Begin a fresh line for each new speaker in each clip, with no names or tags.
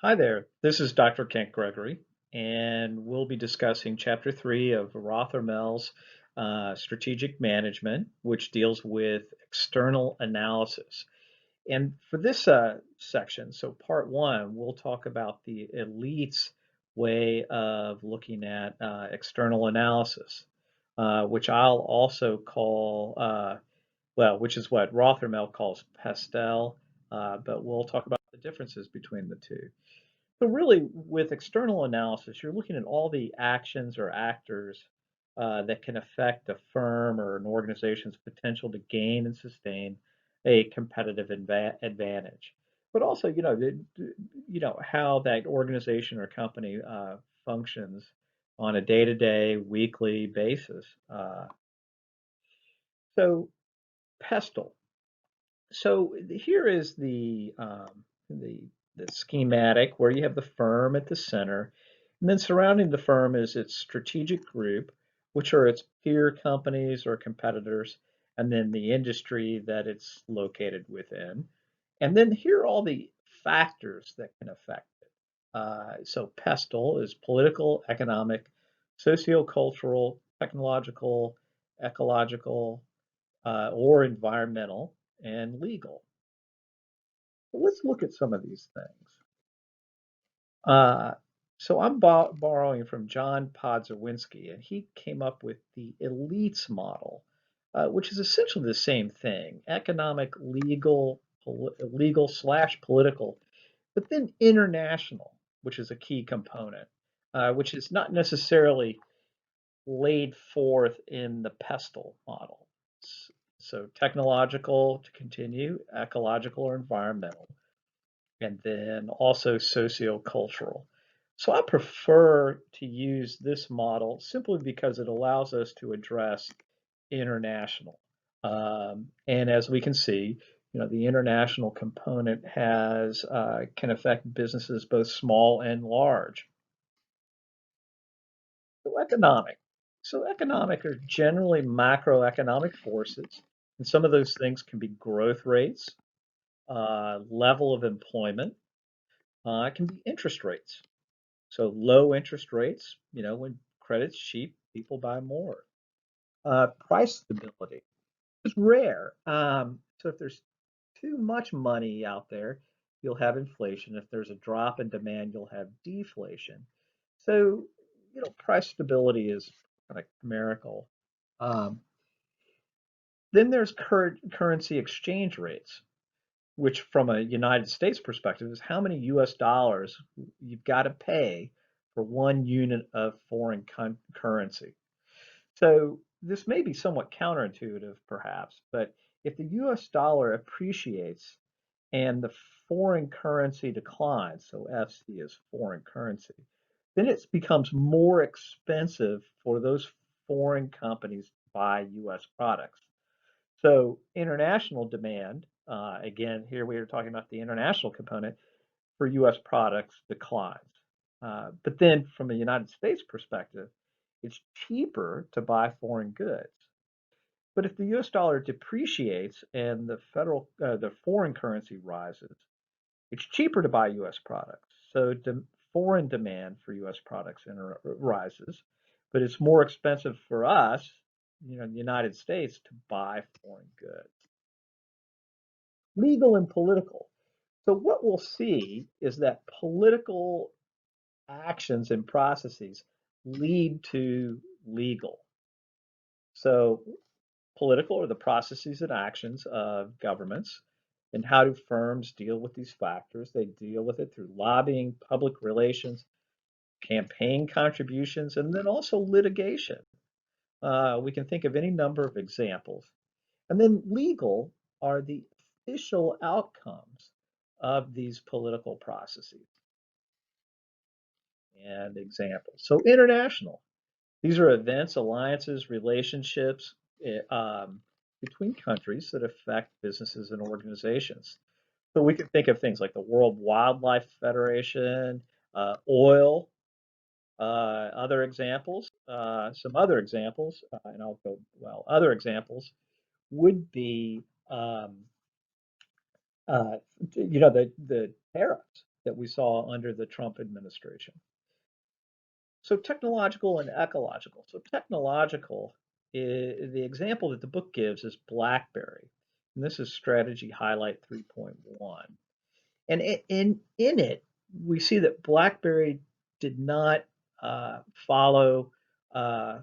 Hi there, this is Dr. Kent Gregory, and we'll be discussing Chapter 3 of Rothermel's Strategic Management, which deals with external analysis. And for this section, so part one, we'll talk about the elites' way of looking at external analysis, which I'll also call, which is what Rothermel calls PESTEL, but we'll talk about the differences between the two. So really, with external analysis, you're looking at all the actions or actors that can affect a firm or an organization's potential to gain and sustain a competitive advantage. But also, how that organization or company functions on a day-to-day, weekly basis. So, PESTEL. So here is the schematic where you have the firm at the center, and then surrounding the firm is its strategic group, which are its peer companies or competitors, and then the industry that it's located within. And then here are all the factors that can affect it. So PESTEL is political, economic, sociocultural, technological, ecological, or environmental, and legal. Well, let's look at some of these things. Uh, so I'm borrowing from John Podzawinski, and he came up with the elites model, which is essentially the same thing: economic, legal slash political, but then international, which is a key component, which is not necessarily laid forth in the PESTEL model. So technological to continue, ecological or environmental, and then also sociocultural. So I prefer to use this model simply because it allows us to address international. And as we can see, the international component has can affect businesses both small and large. So economic. So economic are generally macroeconomic forces, and some of those things can be growth rates, level of employment, it can be interest rates. So low interest rates, when credit's cheap, people buy more. Price stability is rare. So if there's too much money out there, you'll have inflation. If there's a drop in demand, you'll have deflation. So, price stability is kind of numerical. Um, then there's currency exchange rates, which from a United States perspective is how many US dollars you've got to pay for 1 unit of foreign currency. So this may be somewhat counterintuitive, perhaps, but if the US dollar appreciates and the foreign currency declines, so FC is foreign currency, then it becomes more expensive for those foreign companies to buy US products. So international demand, again, here we are talking about the international component for US products declines. But then from a United States perspective, it's cheaper to buy foreign goods. But if the US dollar depreciates and the foreign currency rises, it's cheaper to buy US products. So foreign demand for US products rises, but it's more expensive for us, the United States, to buy foreign goods. Legal and political. So what we'll see is that political actions and processes lead to legal. So political are the processes and actions of governments. And how do firms deal with these factors? They deal with it through lobbying, public relations, campaign contributions, and then also litigation. We can think of any number of examples. And then legal are the official outcomes of these political processes and examples. So international, these are events, alliances, relationships between countries that affect businesses and organizations. So we can think of things like the World Wildlife Federation, oil, some other examples, and I'll go, other examples would be, uh, the tariffs. that we saw under the Trump administration. So technological and ecological. So technological, the example that the book gives is BlackBerry. And this is strategy highlight 3.1. And in it, we see that BlackBerry did not follow uh,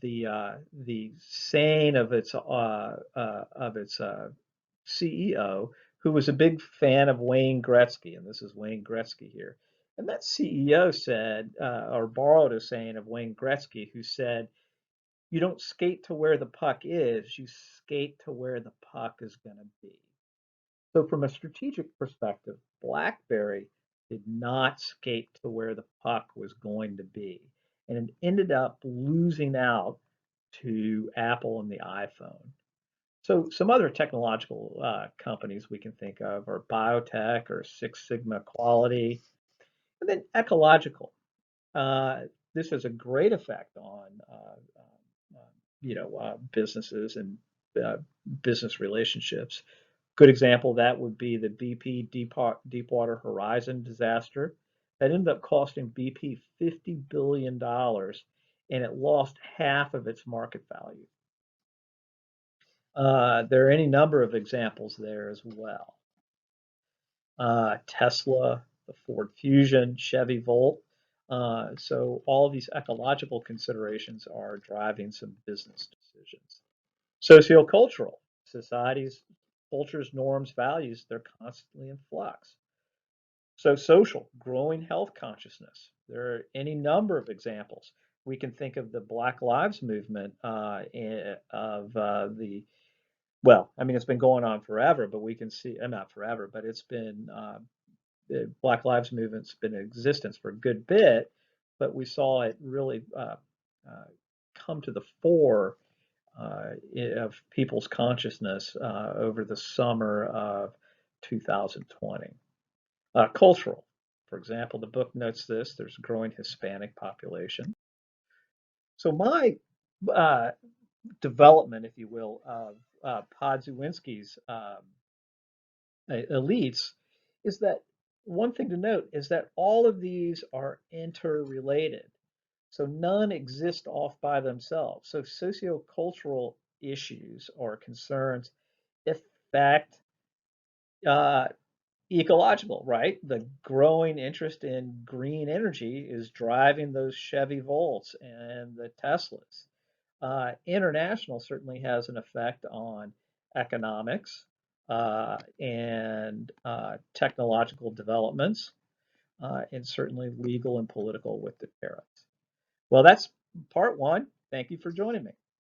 the saying of its CEO, who was a big fan of Wayne Gretzky, and this is Wayne Gretzky here. And that CEO said, or borrowed a saying of Wayne Gretzky, who said, "You don't skate to where the puck is, you skate to where the puck is going to be." So from a strategic perspective, BlackBerry did not skate to where the puck was going to be, and it ended up losing out to Apple and the iPhone. So some other technological companies we can think of are biotech or Six Sigma Quality, and then ecological. Uh, this has a great effect on businesses and uh, business relationships. Good example of that would be the BP Deepwater Horizon disaster. That ended up costing BP $50 billion, and it lost half of its market value. There are any number of examples there as well. Tesla, the Ford Fusion, Chevy Volt. So all of these ecological considerations are driving some business decisions. Sociocultural, societies, cultures, norms, values, they're constantly in flux. So social, growing health consciousness. There are any number of examples. We can think of the Black Lives Movement of the well, I mean, it's been going on forever, but we can see, not forever, but it's been, the Black Lives Movement's been in existence for a good bit, but we saw it really uh, come to the fore of people's consciousness over the summer of 2020. Cultural, for example, the book notes this, there's a growing Hispanic population. So my uh, development, if you will, of Podziewinski's elites is that one thing to note is that all of these are interrelated. So none exist off by themselves. So sociocultural issues or concerns affect uh, ecological, right? The growing interest in green energy is driving those Chevy Volts and the Teslas. International certainly has an effect on economics and technological developments, and certainly legal and political with the tariffs. Well, that's part one. Thank you for joining me.